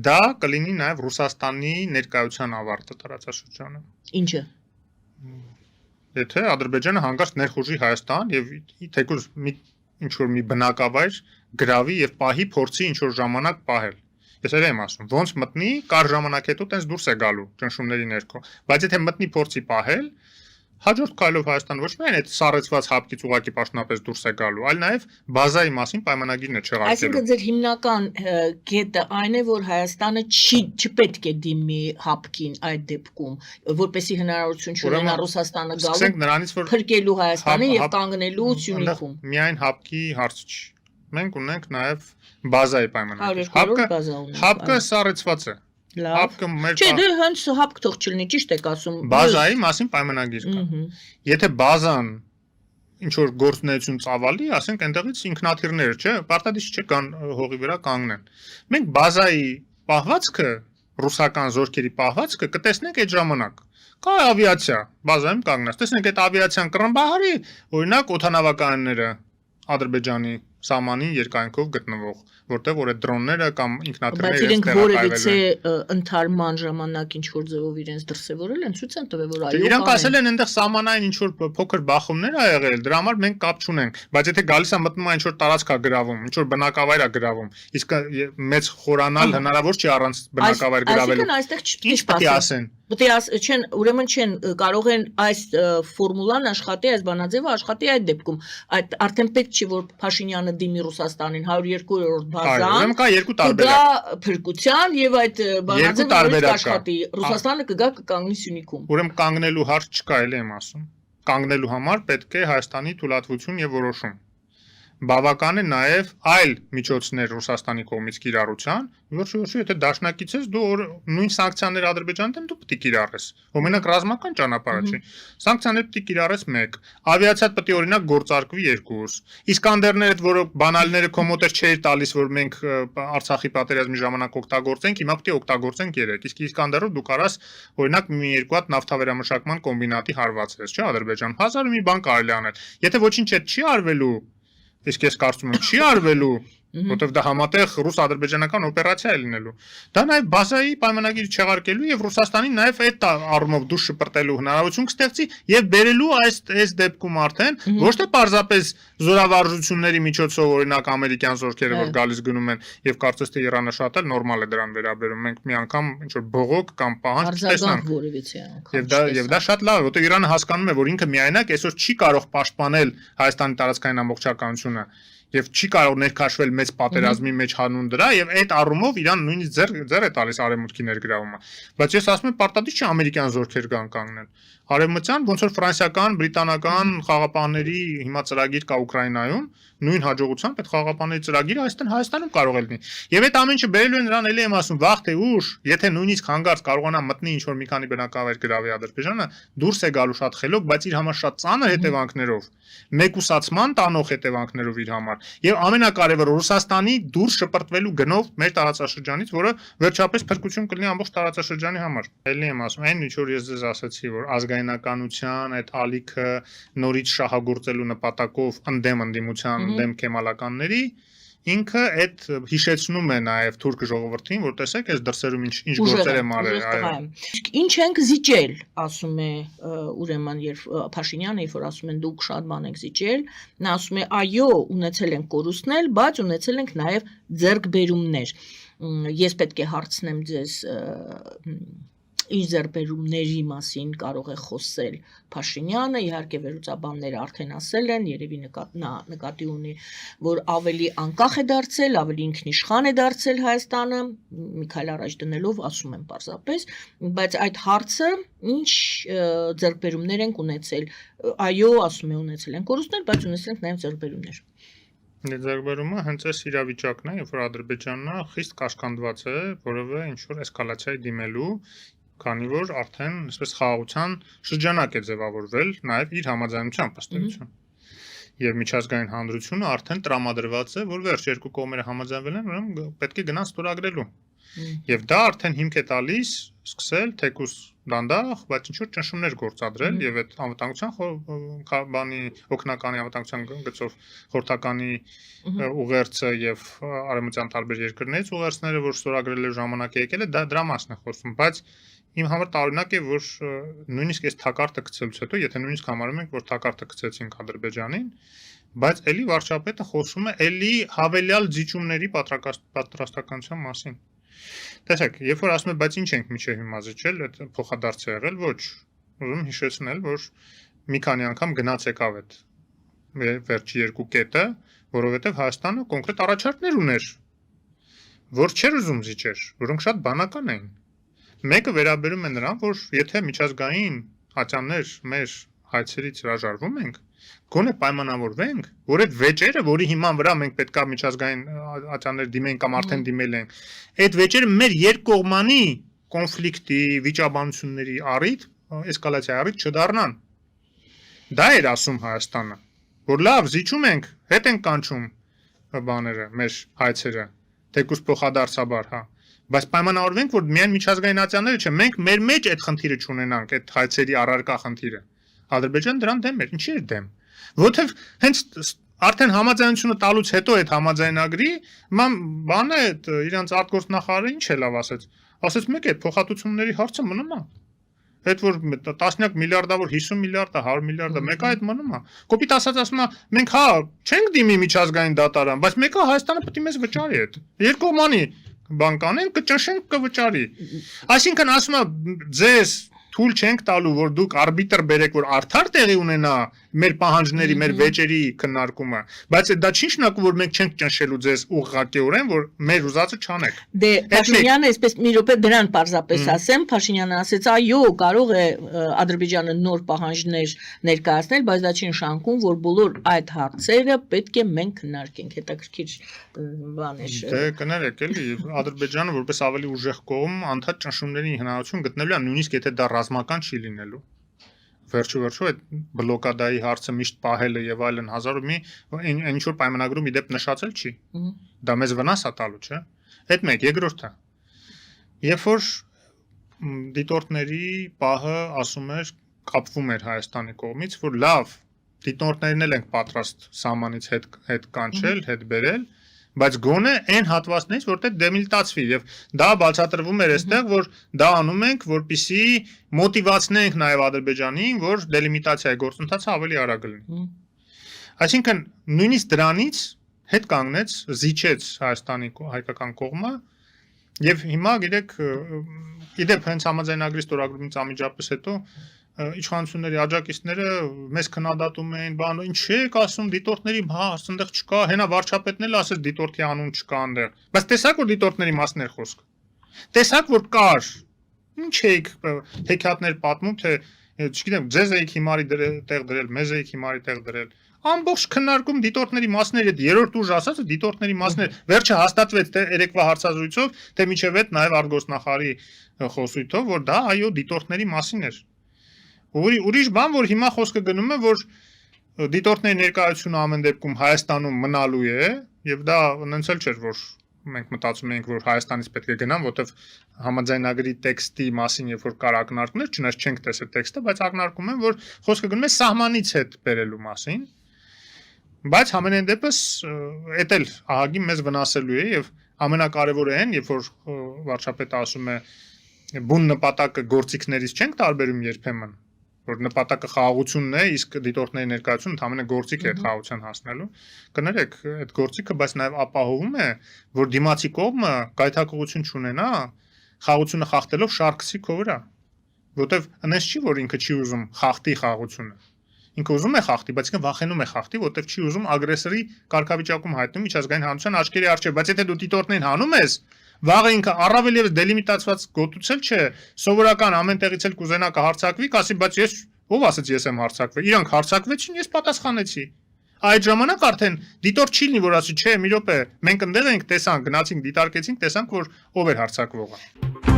դա կլինի նաև Ռուսաստանի ներկայության ավարտը տարածաշրջանում։ Ինչը։ Եթե Ադրբեջանը հանկարծ ներխուժի Հայաստան եւ թեկուզ ինչ որ մի բնակավայր գրավի եւ պահի փորձի ինչ որ ժամանակ պահել։ Ես էլ եմ ասում, ոնց մտնի, կար ժամանակ հետո տենց դուրս է գալու ճնշումների ներքո։ Բայց եթե մտնի փորձի պահել, հաջորդ քայլով Հայաստան ոչ միայն այդ սառեցված հապկից ուղակի պաշտոնապես դուրս է գալու, այլ նաև բազայի մասին պայմանագիրն է չեղարկելու։ Այսինքն ձեր հիմնական կետը այն է, որ Հայաստանը չպետք է դիմի հապկին այդ դեպքում, որպեսզի հնարավորություն չունենա Ռուսաստանը գալու, փրկելու Հայաստանը եւ կանգնելու Սյունիքում։ Միայն հապկի հարց չի։ Մենք ունենք նաև բազայի պայմանագիր։ Հապկը սառեցված է։ Չէ, դե հենց հապկ թող չլինի, ճիշտ եք ասում։ Բազայի մասին պայմանագիր կա։ Եթե բազան ինչ որ գործունեություն ծավալի, ասենք այնտեղից ինքնաթիռներ, չէ, պարտադիր չէ կան հողի վրա կանգնեն։ Մենք բազայի պահվածքը, ռուսական զորքերի պահվածքը կտեսնենք այդ ժամանակ։ Կա ավիացիա, բազայում կանգնած։ Տեսնենք այդ ավիացիան կռնբահարի, օրինակ օդանավականները Ադրբեջանի սահմանին երկայնքով գտնվող, որտեղ որ այդ դրոնները կամ ինքնաթիռները իրենց որևիցե ընթարման ժամանակ ինչ որ ձևով իրենց դրսևորել են, ցույց են տվել, որ այո։ Իրանք ասել են այնտեղ սահմանային ինչ որ փոքր բախումներ ա եղել, դրա համար մենք կապ չունենք, բայց եթե գալիս է մտնում ինչ որ տարածք ա գրավում, ինչ որ բնակավայր ա գրավում, իսկ մեծ խորանալ հնարավոր չի առանց բնակավայր գրավելու։ Այսինքն այստեղ չպետք է պետք է ասեն։ Չեն, ուրեմն չեն կարող են այս ֆորմուլան աշխատի, այս բանաձևը աշխատի այդ դեպքում։ Այդ արդեն պետք չի որ Փաշինյանը դիմի Ռուսաստանին 102-րդ բազան։ Ուրեմն կա երկու տարբերակ։ Կգա փրկության եւ այդ բանաձևը աշխատի։ Ռուսաստանը կգա կկանգնի Սյունիքում։ Ուրեմն կանգնելու հարց չկա, էլ եմ ասում։ Կանգնելու համար պետք է Հայաստանի թույլատվություն եւ որոշում։ Բավական է նաև այլ միջոցներ Ռուսաստանի կողմից կիրառության, ոչ եթե դաշնակից ես դու նույն սանկցիաներ Ադրբեջանի դեմ դու պետք է կիրառես։ Օրինակ ռազմական ճանապարհը չի։ Սանկցիաներ պետք է կիրառես 1, ավիացիա պետք է օրինակ գործարկվի 2, Իսկանդերները, որը բանալները քո մոտ չէր տալիս, որ մենք Արցախի պատերազմի ժամանակ օգտագործենք, հիմա պետք է օգտագործենք 3, իսկ Իսկանդերով դու կարաս օրինակ մի երկու հատ նավթավերամշակման կոմբինատի հարվածես, չէ՞ Ադրբեջան։ Հազար մի բան կարելի անել։ Եթե ոչինչ չի արվելու, իսկ ես կարծում եմ չի արվելու, որտեղ դա համատեղ ռուս-ադրբեջանական օպերացիա է լինելու։ Դա նաև բազայի պայմանագիր չեղարկելու եւ Ռուսաստանին նաև այդ առումով դուրս շպրտելու հնարավորություն կստեղծի եւ բերելու այս դեպքում արդեն ոչ թե պարզապես զորավարժությունների միջոցով օրինակ ամերիկյան զորքերը որ գալիս գնում են եւ կարծես թե Իրանը շատ էլ նորմալ է դրան վերաբերում։ Մենք մի անգամ ինչ որ բողոք կամ պահանջ չտեսնանք։ Եվ դա շատ լավ է, որտեղ Իրանը հասկանում է, որ ինքը միայնակ այսօր չի կարող պաշտպանել Հայաստանի տարածքային ամբողջականությունը եւ չի կարող ներքաշվել մեծ պատերազմի մեջ հանուն դրա եւ այդ առումով Իրան նույնիսկ ձեր է տալիս արևմուտքի ներգրավումը, բայց ես ասում եմ պարտադիր չի ամերիկյան զորքեր կան կանգնեն արևմտյան ոնց որ ֆրանսիական, բրիտանական խաղապահների հիմա ծրագիր կա Ուկրաինայում նույն հաջողությամբ այդ խաղապահների ծրագիրը այստեղ Հայաստանում կարող է լինի եւ այդ ամեն ինչը բերելու են նրան էլի եմ ասում վաղ թե ուշ եթե նույնիսկ հանգարց կարողանա մտնի ինչ որ մի քանի բնակավայր գրավի Ադրբեջանը դուրս է գալու շատ խելոք բայց իր համար շատ ծանր հետևանքներով մեկուսացման տանող հետևանքներով իր համար եւ ամենակարևորը Ռուսաստանի դուրս շպրտվելու գնով մեր տարածաշրջանից, որը վերջապես փրկություն կլինի ամբողջ տարածաշրջանի համար։ Էլի եմ ասում, այն ինչ որ ես ձեզ ասացի, որ ազգայնականության այդ ալիքը նորից շահագործելու նպատակով ընդդեմ ընդդիմության, ընդդեմ կեմալականների ինքը այդ հիշեցնում է նաև թուրք ժողովրդին, որ տեսեք, այս դրսերում ինչ գործեր եմ արել, այո։ Ինչ ենք զիջել, ասում է ուրեմն երբ Փաշինյանը, երբ որ ասում են դուք շատ բան եք զիջել, նա ասում է այո, ունեցել ենք կորուստներ, բայց ունեցել ենք նաև ձեռքբերումներ։ Ես պետք է հարցնեմ ձեզ իր ձեռքբերումների մասին կարող է խոսել Փաշինյանը, իհարկե վերլուծաբանները արդեն ասել են, երևի նա նկատի ունի, որ ավելի անկախ է դարձել, ավելի ինքնիշխան է դարձել Հայաստանը, մի քայլ առաջ դնելով ասում եմ պարզապես, բայց այդ հարցը ինչ ձեռքբերումներ ենք ունեցել, այո, ասում է ունեցել են կորուստներ, բայց ունեցել ենք նաև ձեռքբերումներ։ Ձեռքբերումը հենց այս իրավիճակն է, երբ որ Ադրբեջանը խիստ կաշկանդված է, որովհետեւ ինչ որ էսկալացիայի դիմելու քանի որ արդեն այսպես խաղաղության շրջանակ է ձևավորվել նաև իր համաձայնությամբ ըստեյության։ Եվ միջազգային հանրությունը արդեն տրամադրված է, որ վերջ երկու կողմերը համաձայնվել են, ուրեմն պետք է գնան ստորագրելու։ Եվ դա արդեն հիմք է տալիս սկսել թեկուս դանդաղ, բայց ինչ որ ճնշումներ գործադրել եւ այդ անվտանգության բանի օգնականի անվտանգության գծով խորհրդականի ուղերձը եւ արևմտյան տարբեր երկրներից ուղերձները, որ ստորագրել ժամանակը եկել է, դա դրա մասն է խոսում, բայց իմ համար տարօրինակ է, որ նույնիսկ այս թակարդը գցելուց հետո, եթե նույնիսկ համարում ենք, որ թակարդը գցեցինք Ադրբեջանին, բայց էլի վարչապետը խոսում է էլի հավելյալ զիջումների պատրաստականության մասին։ Տեսեք, երբ որ ասում եմ, բայց ինչ ենք միջև հիմա զիջել, այդ փոխադարձ է եղել, ոչ, ուզում հիշեցնել, որ մի քանի անգամ գնաց եկավ այդ վերջի երկու կետը, որովհետև Հայաստանը կոնկրետ առաջարկներ ուներ, որ չէր ուզում զիջեր, որոնք շատ բանական էին։ Մեկը վերաբերում է նրան, որ եթե միջազգային ատյաններ մեր հայցերից հրաժարվում ենք, գոնե պայմանավորվենք, որ այդ վեճերը, որի հիման վրա մենք պետքա միջազգային ատյաններ դիմենք կամ արդեն դիմել ենք, այդ վեճերը մեր երկկողմանի կոնֆլիկտի, վիճաբանությունների առիթ, էսկալացիայի առիթ չդառնան։ Դա էր ասում Հայաստանը, որ լավ, զիջում ենք, հետ ենք կանչում բաները, մեր հայցերը, թեկուզ փոխադարձաբար, հա, բայց պայմանավորվենք, որ միայն միջազգային ատյանները չէ, մենք մեր մեջ այդ խնդիրը չունենանք, այդ հայցերի առարկա խնդիրը։ Ադրբեջանը դրան դեմ էր, ինչի էր դեմ։ Որովհետև հենց արդեն համաձայնությունը տալուց հետո այդ համաձայնագրի բանը այդ իրանց արտգործնախարարը ինչ է լավ ասեց։ Ասեց մեկ է փոխհատուցումների հարցը մնում է։ Այդ որ տասնյակ միլիարդավոր 50 միլիարդը 100 միլիարդը մեկը այդ մնում է։ Կոպիտ ասած ասում է մենք հա չենք դիմի միջազգային դատարան, բայց մեկը Հայաստանը պետք է մեզ վճարի այդ։ Երկկողմանի բան կանեն, կճնշենք կվճարի։ Այսինքն ասում է ձեզ թույլ չենք տալու, որ դուք արբիտր բերեք, որ արդար տեղի ունենա մեր պահանջների, մեր վեճերի քննարկումը, բայց դա չի նշանակում, որ մենք չենք ճնշելու ձեզ ուղղակիորեն, որ մեր ուզածը չանեք։ Դե Փաշինյանը այսպես մի րոպե դրան պարզապես ասեմ, Փաշինյանը ասեց, այո, կարող է Ադրբեջանը նոր պահանջներ ներկայացնել, բայց դա չի նշանակում, որ բոլոր այդ հարցերը պետք է մենք քննարկենք, հետաքրքիր բան է։ Դե կներեք, էլի Ադրբեջանը որպես ավելի ուժեղ կողմ անդադ ճնշումների հնարավորություն գտնելու է, նույնիսկ եթե դա ռազմական չի լինելու։ Վերջո այդ բլոկադայի հարցը միշտ պահելը եւ այլն հազար ու մի ինչ որ պայմանագրում իդեպ նշածել չի։ Դա մեզ վնաս է տալու, չէ՞։ Այդ մեկ, երկրորդը։ Երբ որ դիտորդների պահը ասում էր, կապվում էր Հայաստանի կողմից, որ լավ, դիտորդներն էլ ենք պատրաստ սահմանից հետ կանչել, հետ բերել, բայց գոնե այն հատվածներից, որտեղ դեմիլիտացվի եւ դա բացատրվում էր այստեղ, որ դա անում ենք, որպիսի մոտիվացնենք նաեւ Ադրբեջանին, որ դելիմիտացիայի գործընթացը ավելի արագ լինի։ Այսինքն նույնիսկ դրանից հետ կանգնեց, զիջեց Հայաստանի հայկական կողմը եւ հիմա գիտեք, իդեպ հենց համաձայնագրի ստորագրումից անմիջապես հետո իշխանությունների աջակիցները մեզ քննադատում էին, բան, ինչ եք ասում, դիտորդների հարց այնտեղ չկա, հենա վարչապետն էլ ասեց դիտորդի անուն չկա այնտեղ։ Բայց տեսակ որ դիտորդների մասն էր խոսքը։ Տեսակ որ կար։ Ինչ եք հեքիաթներ պատմում, թե չգիտեմ, ձեզ եք հիմարի տեղ դրել, մեզ եք հիմարի տեղ դրել։ Ամբողջ քննարկում դիտորդների մասներ այդ երրորդ ուժ ասածը դիտորդների մասներ վերջը հաստատվեց թե երեկվա հարցազրույցով, թե միջև այդ նաև արտգործնախարարի խոսույթով, որ դա այո դիտորդների մասին էր։ Ուրիշ բան, որ հիմա խոսքը գնում է, որ դիտորդների ներկայությունը ամեն դեպքում Հայաստանում մնալու է, եւ դա նենց էլ չէր, որ մենք մտածում էինք, որ Հայաստանից պետք է գնան, որովհետեւ համաձայնագրի տեքստի մասին, երբ որ կար ակնարկներ, չնայած չենք տեսել տեքստը, բայց ակնարկում են, որ խոսքը գնում է սահմանից հետ բերելու մասին։ Բայց համենայն դեպս էդ էլ ահագին մեզ վնասելու է եւ ամենակարևորը այն, երբ որ վարչապետը ասում է բուն նպատակը գործիքներից չենք տարբերում երբեմն, որ նպատակը խաղաղությունն է, իսկ դիտորդների ներկայությունը ընդհանրապես գործիք է այդ խաղաղության հասնելու։ Կներեք, այդ գործիքը բայց նաև ապահովում է, որ դիմացի կողմը գայթակղություն չունենա, խաղաղությունը խախտելով շարքսի քո վրա, որտեվ այնպես չի, որ ինքը չի ուզում խախտի խաղաղությունը։ Ինքը ուզում է խախտի, բայց ինքը վախենում է խախտի, որտեվ չի ուզում ագրեսորի կարգավիճակում հայտնում միջազգային հանրության աչքերի առջև, բայց եթե դու դիտորդներին հանում ես, վաղը ինքը առավել եւս դելիմիտացված գոտուցել չէ, սովորական ամեն տեղից էլ կուզենա կհարցակվի, կասի, բայց ես ով ասեց ես եմ հարցակվել, իրանք հարցակվեցին, ես պատասխանեցի։ Այդ ժամանակ արդեն դիտորդ չի լինի, որ ասի, չէ, մի րոպե, մենք ընդեղ ենք, տեսանք, գնացինք, դիտարկեցինք, տեսանք, որ ով էր հարցակվողը։